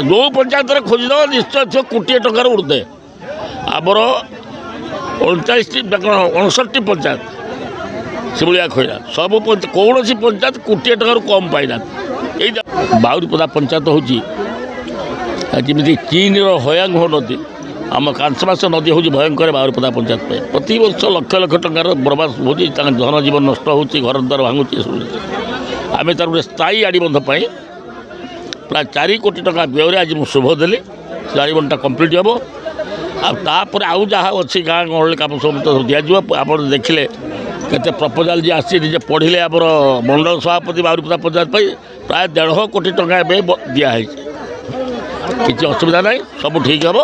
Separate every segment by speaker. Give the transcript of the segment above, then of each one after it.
Speaker 1: जो पंचायत खोजद निश्चय कोटे टकर उर्धे आमर 59 पंचायत से भाया खोला सब कौन पंचायत कोटे टकर कम पाइना बाउरीपदा पंचायत हूँ जमी चीन हयांग नदी आम कांसमास नदी हूँ भयंकर बाउरीपदा पंचायत पे प्रति वर्ष लक्ष लक्ष टकर बर्बाद हो जनजीवन नष्ट हो घर द्वार भांगुची आम तार गोटे स्थायी आड़बंध प्राय 4 कोटी टका व्यय आज मुझे शुभ देली से आड़बंधटा कम्प्लीट हम आपर आउ जहाँ अच्छी गाँ गहली कम सब दिज्व आप देखिले केते प्रपोजाल जी आसी निजे पढ़िले आमर मंडल सभापति बाउरीपदा पंचायत प्राय 1.5 कोटी टका दिखाई किसी असुविधा ना सब ठीक हम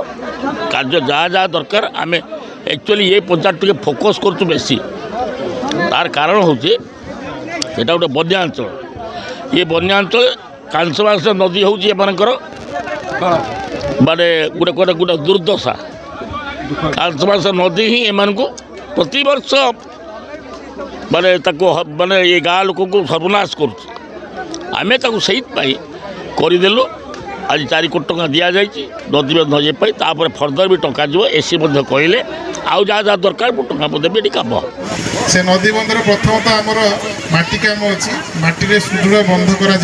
Speaker 1: कार्य जहाँ जहाँ दरकार आम एक्चुअली ये पंचायत टे फोकस करुँ बेसी तार कारण हूँ यहाँ गोटे बन्या अंचल ये बन्या अंचल कांसमास नदी हूँ एमकर माने गोटे गोटे गोटे दुर्दशा कांसमास नदी ही एम को प्रति वर्ष माने माने ये गाँ लोक को सर्वनाश करें करदेलु आज 4 कोटी टका दि जाए नदी नजे तापर फर्दर भी टंका जो एसी कहले आउ जहाँ जहाँ दरकार टंका देवी कम
Speaker 2: से नदी बंधर प्रथमतः आमर माटी काम अच्छी माटी सुदृढ़ बंध करा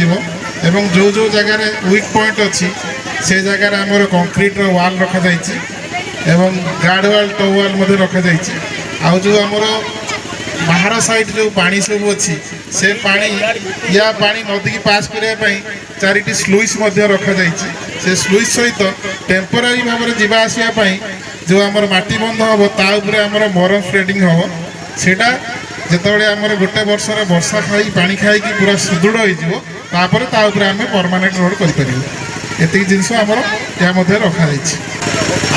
Speaker 2: एवं जो जो जगार वीक पॉइंट अच्छी से जगार आमर कंक्रीट वाल रखा एवं गार्ड वाल टो वाल रखा आउ जो आमर बाहर साइड जो पानी सब अच्छी से पानी या पानी नदी की पास करने 4टी स्लुइस रखा से स्लुइस सहित टेम्पोरारी भाव में जावा आसवाई जो आमर माटी बंध हम ताऊपर आमर मरम स्प्रेडिंग हम सेटा जिते आमर गोटे वर्ष वर्षा खाई पानी खाई पूरा सुदृढ़ होपर आम परमानेंट रोड कर जिनस आमर या रखा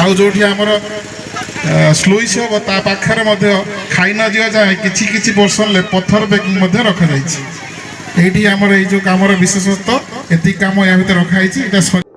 Speaker 2: आउ जो आमर स्लुइस हम ता पाखे खाई न जा जाए किसी पर्सन पत्थर पैकिंग रखा ये आमर ये जो कमर विशेषत्व एति काम या भर रखाई।